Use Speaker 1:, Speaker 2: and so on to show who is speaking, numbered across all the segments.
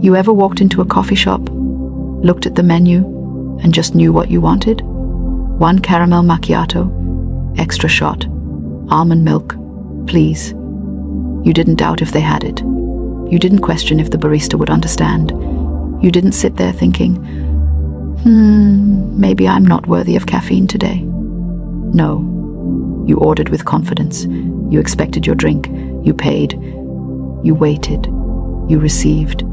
Speaker 1: You ever walked into a coffee shop, looked at the menu, and just knew what you wanted? One caramel macchiato, extra shot, almond milk, please. You didn't doubt if they had it. You didn't question if the barista would understand. You didn't sit there thinking, maybe I'm not worthy of caffeine today. No. You ordered with confidence. You expected your drink. You paid. You waited. You received.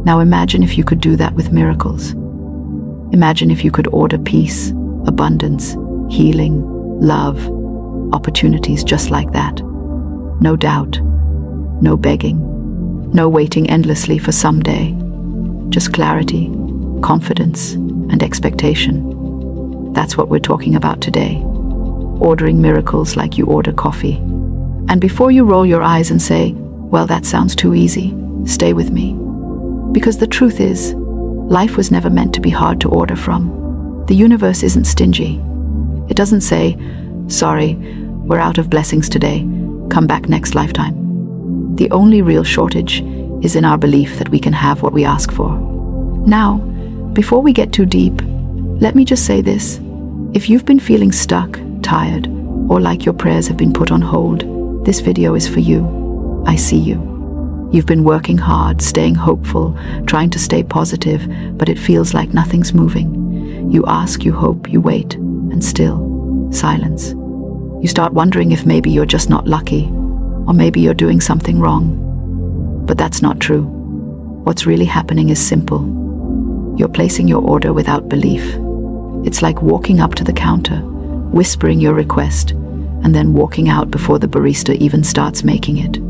Speaker 1: Now imagine if you could do that with miracles. Imagine if you could order peace, abundance, healing, love, opportunities just like that. No doubt. No begging. No waiting endlessly for someday. Just clarity, confidence, and expectation. That's what we're talking about today. Ordering miracles like you order coffee. And before you roll your eyes and say, well, that sounds too easy, stay with me. Because the truth is, life was never meant to be hard to order from. The universe isn't stingy. It doesn't say, sorry, we're out of blessings today, come back next lifetime. The only real shortage is in our belief that we can have what we ask for. Now, before we get too deep, let me just say this. If you've been feeling stuck, tired, or like your prayers have been put on hold, this video is for you. I see you. You've been working hard, staying hopeful, trying to stay positive, but it feels like nothing's moving. You ask, you hope, you wait, and still, silence. You start wondering if maybe you're just not lucky, or maybe you're doing something wrong. But that's not true. What's really happening is simple. You're placing your order without belief. It's like walking up to the counter, whispering your request, and then walking out before the barista even starts making it.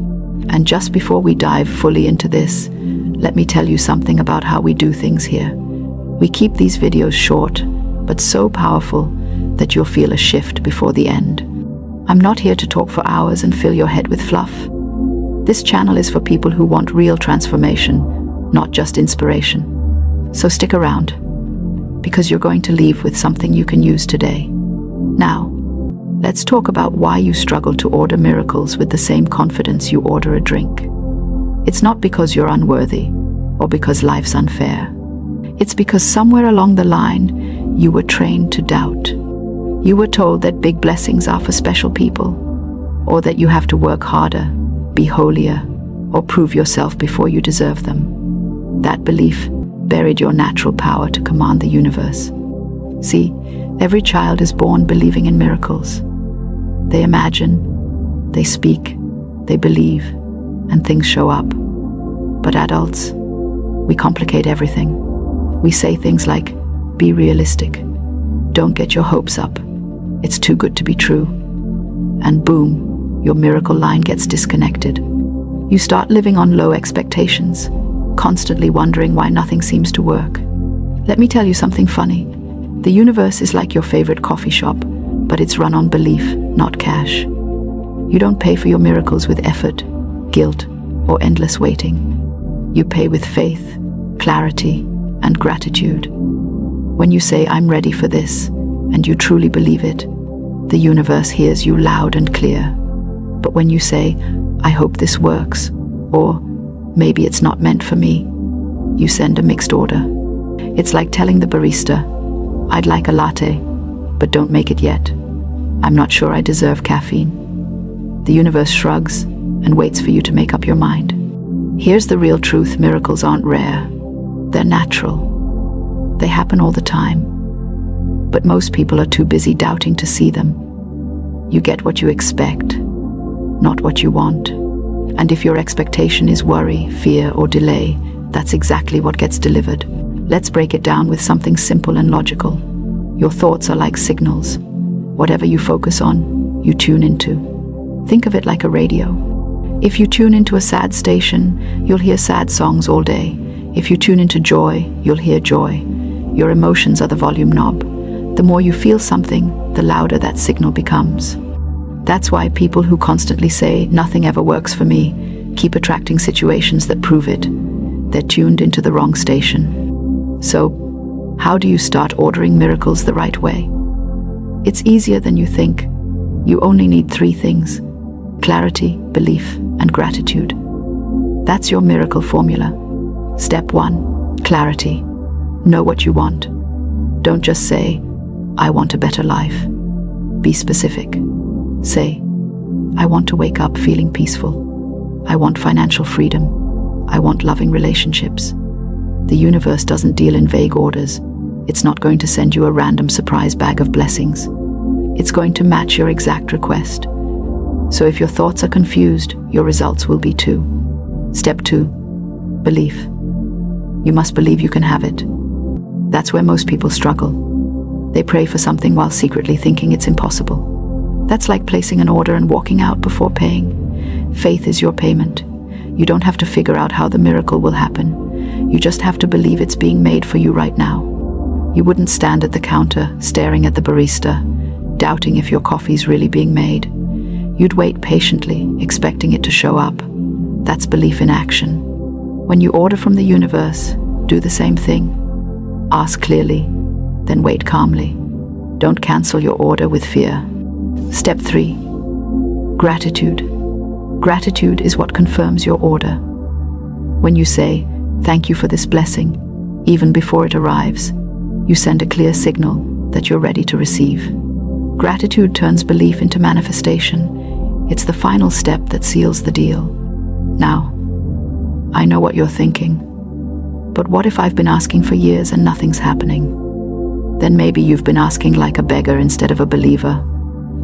Speaker 1: And just before we dive fully into this, let me tell you something about how we do things here. We keep these videos short, but so powerful that you'll feel a shift before the end. I'm not here to talk for hours and fill your head with fluff. This channel is for people who want real transformation, not just inspiration. So stick around, because you're going to leave with something you can use today. Now, let's talk about why you struggle to order miracles with the same confidence you order a drink. It's not because you're unworthy or because life's unfair. It's because somewhere along the line, you were trained to doubt. You were told that big blessings are for special people, or that you have to work harder, be holier, or prove yourself before you deserve them. That belief buried your natural power to command the universe. See, every child is born believing in miracles. They imagine, they speak, they believe, and things show up. But adults, we complicate everything. We say things like, be realistic, don't get your hopes up, it's too good to be true. And boom, your miracle line gets disconnected. You start living on low expectations, constantly wondering why nothing seems to work. Let me tell you something funny. The universe is like your favorite coffee shop, but it's run on belief, not cash. You don't pay for your miracles with effort, guilt, or endless waiting. You pay with faith, clarity, and gratitude. When you say, I'm ready for this, and you truly believe it, the universe hears you loud and clear. But when you say, I hope this works, or maybe it's not meant for me, you send a mixed order. It's like telling the barista, I'd like a latte, but don't make it yet. I'm not sure I deserve caffeine. The universe shrugs and waits for you to make up your mind. Here's the real truth. Miracles aren't rare. They're natural. They happen all the time. But most people are too busy doubting to see them. You get what you expect, not what you want. And if your expectation is worry, fear, or delay, that's exactly what gets delivered. Let's break it down with something simple and logical. Your thoughts are like signals. Whatever you focus on, you tune into. Think of it like a radio. If you tune into a sad station, you'll hear sad songs all day. If you tune into joy, you'll hear joy. Your emotions are the volume knob. The more you feel something, the louder that signal becomes. That's why people who constantly say, nothing ever works for me, keep attracting situations that prove it. They're tuned into the wrong station. So, how do you start ordering miracles the right way? It's easier than you think. You only need 3 things: clarity, belief, and gratitude. That's your miracle formula. Step 1. Clarity. Know what you want. Don't just say, I want a better life. Be specific. Say, I want to wake up feeling peaceful. I want financial freedom. I want loving relationships. The universe doesn't deal in vague orders. It's not going to send you a random surprise bag of blessings. It's going to match your exact request. So if your thoughts are confused, your results will be too. Step 2. Belief. You must believe you can have it. That's where most people struggle. They pray for something while secretly thinking it's impossible. That's like placing an order and walking out before paying. Faith is your payment. You don't have to figure out how the miracle will happen. You just have to believe it's being made for you right now. You wouldn't stand at the counter, staring at the barista, doubting if your coffee's really being made. You'd wait patiently, expecting it to show up. That's belief in action. When you order from the universe, do the same thing. Ask clearly, then wait calmly. Don't cancel your order with fear. Step 3. Gratitude. Gratitude is what confirms your order. When you say, thank you for this blessing, even before it arrives, you send a clear signal that you're ready to receive. Gratitude turns belief into manifestation. It's the final step that seals the deal. Now, I know what you're thinking, but what if I've been asking for years and nothing's happening? Then maybe you've been asking like a beggar instead of a believer.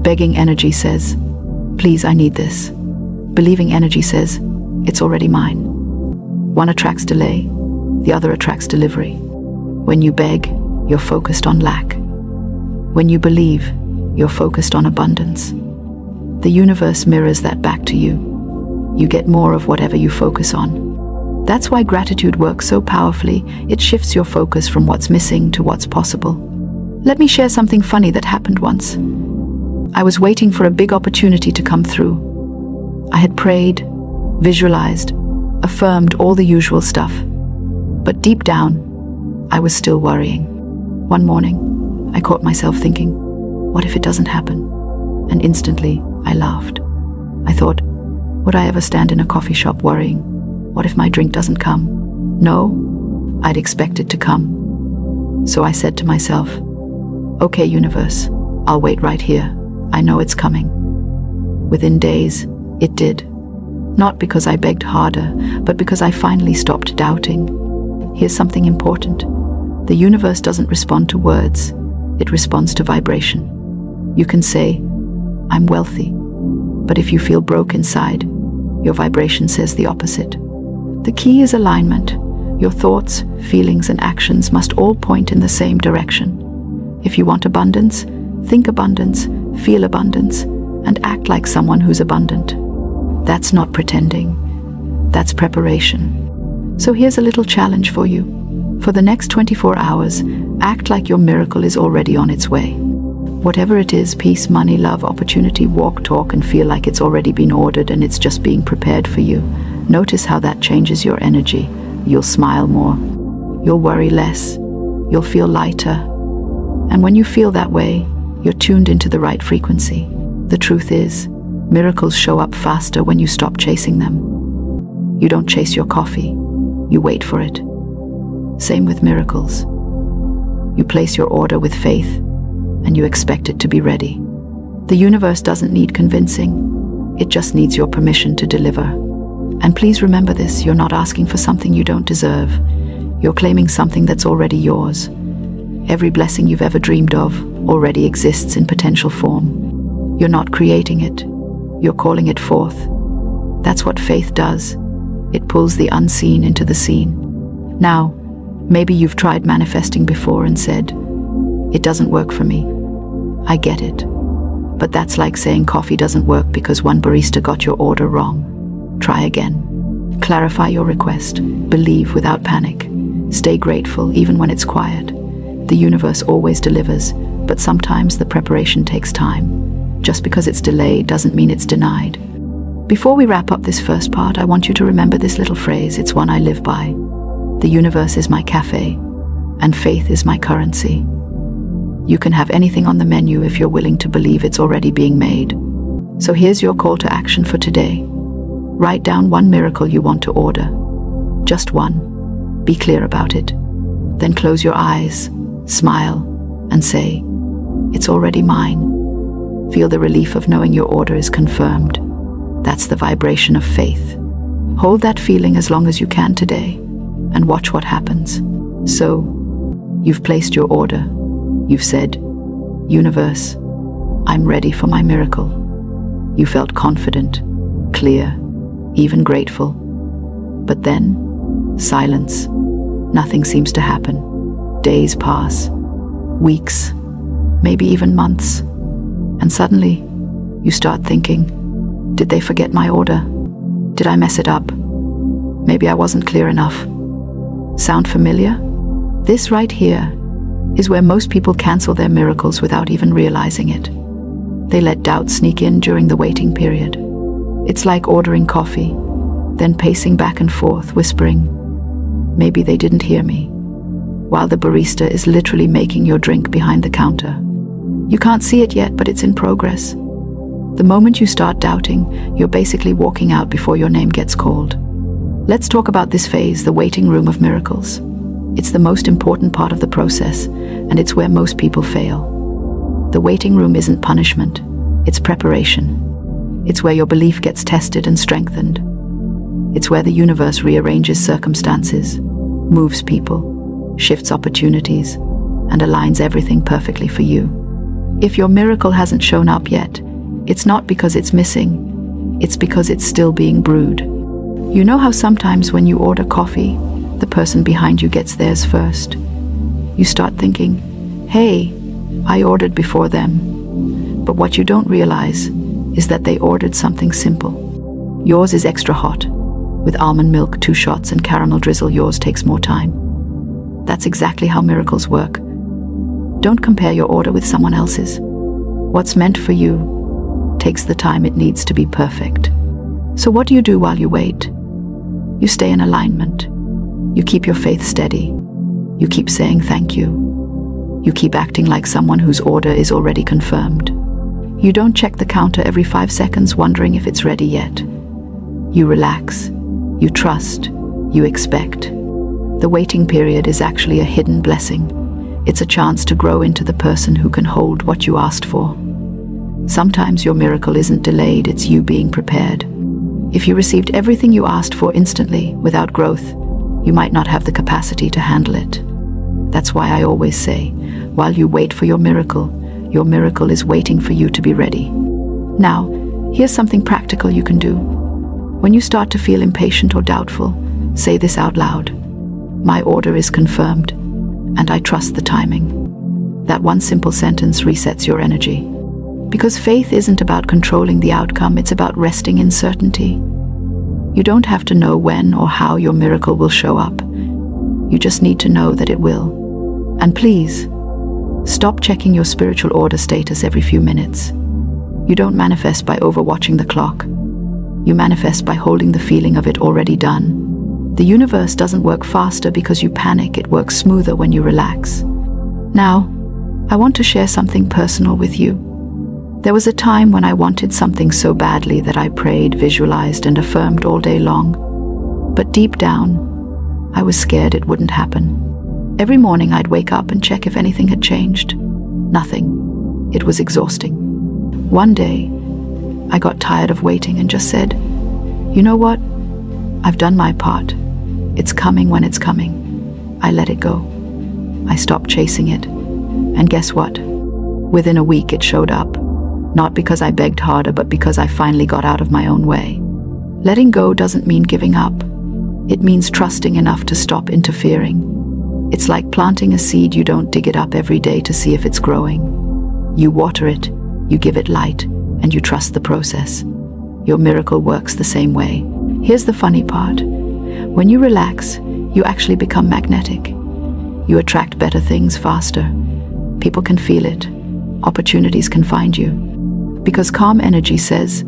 Speaker 1: Begging energy says, please, I need this. Believing energy says, it's already mine. One attracts delay, the other attracts delivery. When you beg, you're focused on lack. When you believe, you're focused on abundance. The universe mirrors that back to you. You get more of whatever you focus on. That's why gratitude works so powerfully. It shifts your focus from what's missing to what's possible. Let me share something funny that happened once. I was waiting for a big opportunity to come through. I had prayed, visualized, affirmed all the usual stuff. But deep down, I was still worrying. One morning, I caught myself thinking, what if it doesn't happen? And instantly, I laughed. I thought, would I ever stand in a coffee shop worrying? What if my drink doesn't come? No, I'd expect it to come. So I said to myself, okay, universe, I'll wait right here. I know it's coming. Within days, it did. Not because I begged harder, but because I finally stopped doubting. Here's something important. The universe doesn't respond to words. It responds to vibration. You can say, I'm wealthy. But if you feel broke inside, your vibration says the opposite. The key is alignment. Your thoughts, feelings, and actions must all point in the same direction. If you want abundance, think abundance, feel abundance, and act like someone who's abundant. That's not pretending. That's preparation. So here's a little challenge for you. For the next 24 hours, act like your miracle is already on its way. Whatever it is, peace, money, love, opportunity, walk, talk, and feel like it's already been ordered and it's just being prepared for you. Notice how that changes your energy. You'll smile more. You'll worry less. You'll feel lighter. And when you feel that way, you're tuned into the right frequency. The truth is, miracles show up faster when you stop chasing them. You don't chase your coffee. You wait for it. Same with miracles. You place your order with faith, and you expect it to be ready. The universe doesn't need convincing. It just needs your permission to deliver. And please remember this, you're not asking for something you don't deserve. You're claiming something that's already yours. Every blessing you've ever dreamed of already exists in potential form. You're not creating it. You're calling it forth. That's what faith does. It pulls the unseen into the seen. Now, maybe you've tried manifesting before and said, it doesn't work for me. I get it. But that's like saying coffee doesn't work because one barista got your order wrong. Try again. Clarify your request. Believe without panic. Stay grateful even when it's quiet. The universe always delivers, but sometimes the preparation takes time. Just because it's delayed doesn't mean it's denied. Before we wrap up this first part, I want you to remember this little phrase. It's one I live by. The universe is my cafe, and faith is my currency. You can have anything on the menu if you're willing to believe it's already being made. So here's your call to action for today. Write down one miracle you want to order. Just one. Be clear about it. Then close your eyes, smile, and say, "It's already mine." Feel the relief of knowing your order is confirmed. That's the vibration of faith. Hold that feeling as long as you can today, and watch what happens. So, you've placed your order. You've said, "Universe, I'm ready for my miracle." You felt confident, clear, even grateful. But then, silence. Nothing seems to happen. Days pass, weeks, maybe even months. And suddenly, you start thinking, did they forget my order? Did I mess it up? Maybe I wasn't clear enough. Sound familiar? This right here is where most people cancel their miracles without even realizing it. They let doubt sneak in during the waiting period. It's like ordering coffee, then pacing back and forth, whispering, "Maybe they didn't hear me," while the barista is literally making your drink behind the counter. You can't see it yet, but it's in progress. The moment you start doubting, you're basically walking out before your name gets called. Let's talk about this phase, the waiting room of miracles. It's the most important part of the process, and it's where most people fail. The waiting room isn't punishment, it's preparation. It's where your belief gets tested and strengthened. It's where the universe rearranges circumstances, moves people, shifts opportunities, and aligns everything perfectly for you. If your miracle hasn't shown up yet, it's not because it's missing, it's because it's still being brewed. You know how sometimes when you order coffee, the person behind you gets theirs first? You start thinking, "Hey, I ordered before them." But what you don't realize is that they ordered something simple. Yours is extra hot. With almond milk, 2 shots, and caramel drizzle, yours takes more time. That's exactly how miracles work. Don't compare your order with someone else's. What's meant for you takes the time it needs to be perfect. So what do you do while you wait? You stay in alignment. You keep your faith steady. You keep saying thank you. You keep acting like someone whose order is already confirmed. You don't check the counter every 5 seconds wondering if it's ready yet. You relax. You trust. You expect. The waiting period is actually a hidden blessing. It's a chance to grow into the person who can hold what you asked for. Sometimes your miracle isn't delayed, it's you being prepared. If you received everything you asked for instantly, without growth, you might not have the capacity to handle it. That's why I always say, while you wait for your miracle is waiting for you to be ready. Now, here's something practical you can do. When you start to feel impatient or doubtful, say this out loud. "My order is confirmed, and I trust the timing." That one simple sentence resets your energy. Because faith isn't about controlling the outcome, it's about resting in certainty. You don't have to know when or how your miracle will show up. You just need to know that it will. And please, stop checking your spiritual order status every few minutes. You don't manifest by overwatching the clock. You manifest by holding the feeling of it already done. The universe doesn't work faster because you panic, it works smoother when you relax. Now, I want to share something personal with you. There was a time when I wanted something so badly that I prayed, visualized, and affirmed all day long. But deep down, I was scared it wouldn't happen. Every morning I'd wake up and check if anything had changed. Nothing. It was exhausting. One day, I got tired of waiting and just said, "You know what? I've done my part. It's coming when it's coming." I let it go. I stopped chasing it. And guess what? Within a week it showed up. Not because I begged harder, but because I finally got out of my own way. Letting go doesn't mean giving up. It means trusting enough to stop interfering. It's like planting a seed. You don't dig it up every day to see if it's growing. You water it, you give it light, and you trust the process. Your miracle works the same way. Here's the funny part. When you relax, you actually become magnetic. You attract better things faster. People can feel it. Opportunities can find you. Because calm energy says,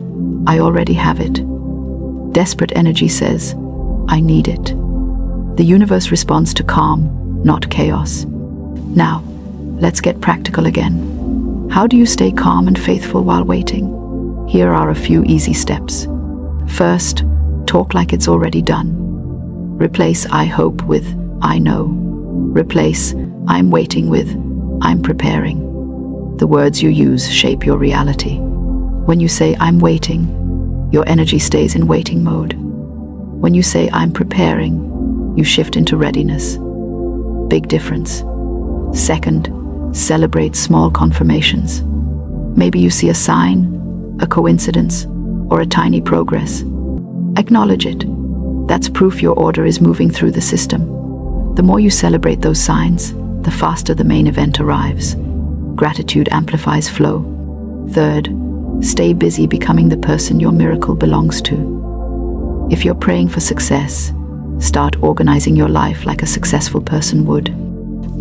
Speaker 1: "I already have it." Desperate energy says, "I need it." The universe responds to calm, not chaos. Now, let's get practical again. How do you stay calm and faithful while waiting? Here are a few easy steps. First, talk like it's already done. Replace "I hope" with I know. Replace I'm waiting with I'm preparing. The words you use shape your reality. When you say I'm waiting, your energy stays in waiting mode. When you say I'm preparing, you shift into readiness. Big difference. Second, celebrate small confirmations. Maybe you see a sign, a coincidence, or a tiny progress. Acknowledge it. That's proof your order is moving through the system. The more you celebrate those signs, the faster the main event arrives. Gratitude amplifies flow. Third, stay busy becoming the person your miracle belongs to. If you're praying for success, start organizing your life like a successful person would.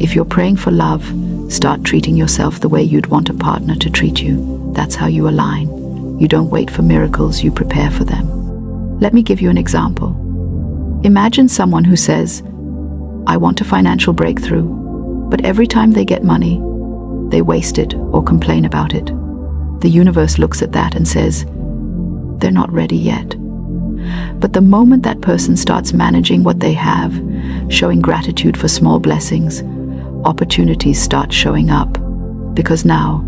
Speaker 1: If you're praying for love, start treating yourself the way you'd want a partner to treat you. That's how you align. You don't wait for miracles, you prepare for them. Let me give you an example. Imagine someone who says, I want a financial breakthrough, but every time they get money, they waste it or complain about it. The universe looks at that and says, they're not ready yet. But the moment that person starts managing what they have, showing gratitude for small blessings, opportunities start showing up, because now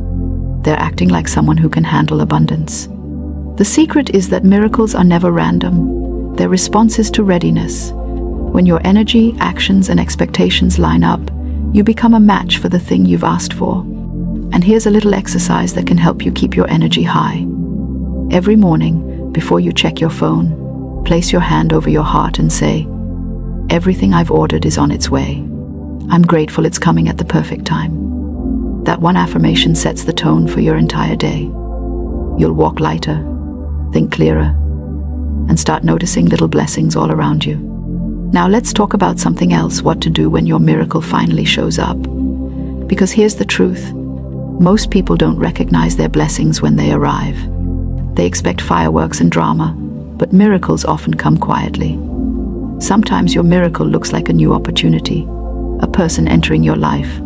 Speaker 1: they're acting like someone who can handle abundance. The secret is that miracles are never random. They're responses to readiness. When your energy, actions, and expectations line up, you become a match for the thing you've asked for. And here's a little exercise that can help you keep your energy high. Every morning, before you check your phone, place your hand over your heart and say, everything I've ordered is on its way. I'm grateful it's coming at the perfect time. That one affirmation sets the tone for your entire day. You'll walk lighter, think clearer, and start noticing little blessings all around you. Now let's talk about something else, what to do when your miracle finally shows up. Because here's the truth. Most people don't recognize their blessings when they arrive. They expect fireworks and drama, but miracles often come quietly. Sometimes your miracle looks like a new opportunity, a person entering your life,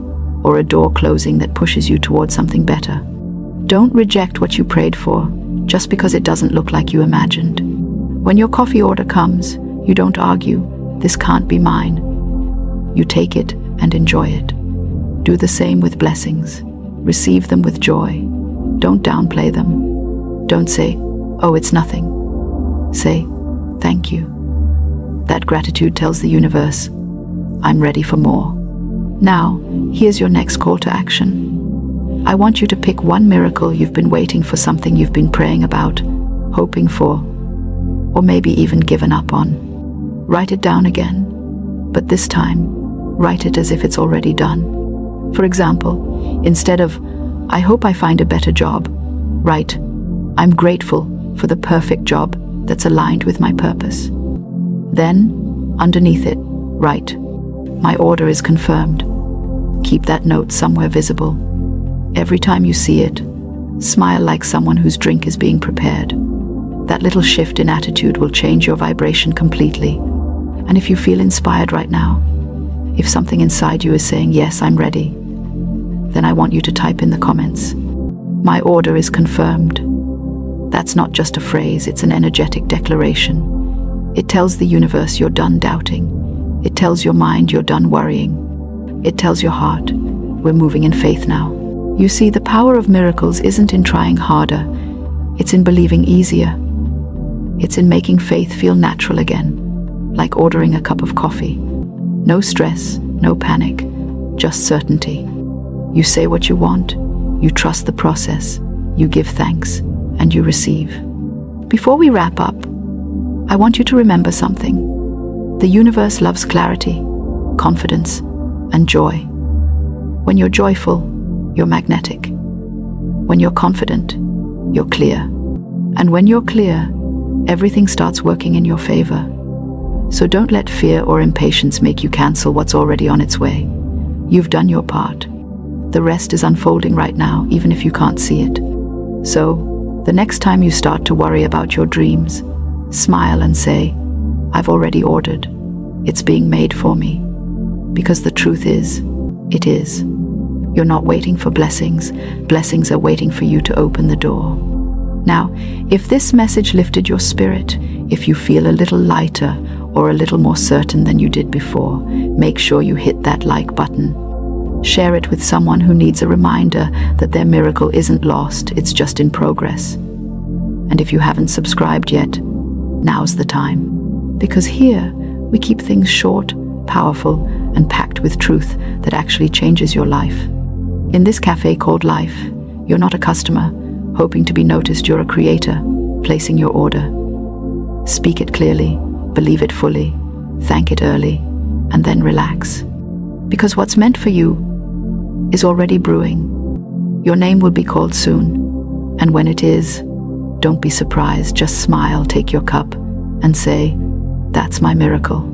Speaker 1: or a door closing that pushes you towards something better. Don't reject what you prayed for just because it doesn't look like you imagined. When your coffee order comes, you don't argue, this can't be mine. You take it and enjoy it. Do the same with blessings. Receive them with joy. Don't downplay them. Don't say, oh, it's nothing. Say, thank you. That gratitude tells the universe, I'm ready for more. Now, here's your next call to action. I want you to pick one miracle you've been waiting for, something you've been praying about, hoping for, or maybe even given up on. Write it down again, but this time, write it as if it's already done. For example, instead of, I hope I find a better job, write, I'm grateful for the perfect job that's aligned with my purpose. Then, underneath it, write, my order is confirmed. Keep that note somewhere visible. Every time you see it, smile like someone whose drink is being prepared. That little shift in attitude will change your vibration completely. And if you feel inspired right now, if something inside you is saying, yes, I'm ready, then I want you to type in the comments, my order is confirmed. That's not just a phrase, it's an energetic declaration. It tells the universe you're done doubting. It tells your mind you're done worrying. It tells your heart, we're moving in faith now. You see, the power of miracles isn't in trying harder, it's in believing easier. It's in making faith feel natural again, like ordering a cup of coffee. No stress, no panic, just certainty. You say what you want, you trust the process, you give thanks, and you receive. Before we wrap up, I want you to remember something. The universe loves clarity, confidence, and joy. When you're joyful, you're magnetic. When you're confident, you're clear. And when you're clear, everything starts working in your favor. So don't let fear or impatience make you cancel what's already on its way. You've done your part. The rest is unfolding right now, even if you can't see it. So, the next time you start to worry about your dreams, smile and say, I've already ordered. It's being made for me. Because the truth is, it is. You're not waiting for blessings. Blessings are waiting for you to open the door. Now, if this message lifted your spirit, if you feel a little lighter or a little more certain than you did before, make sure you hit that like button. Share it with someone who needs a reminder that their miracle isn't lost, it's just in progress. And if you haven't subscribed yet, now's the time. Because here, we keep things short, powerful, and packed with truth that actually changes your life. In this cafe called life, you're not a customer, hoping to be noticed. You're a creator, placing your order. Speak it clearly, believe it fully, thank it early, and then relax. Because what's meant for you is already brewing. Your name will be called soon, and when it is, don't be surprised, just smile, take your cup, and say, "That's my miracle."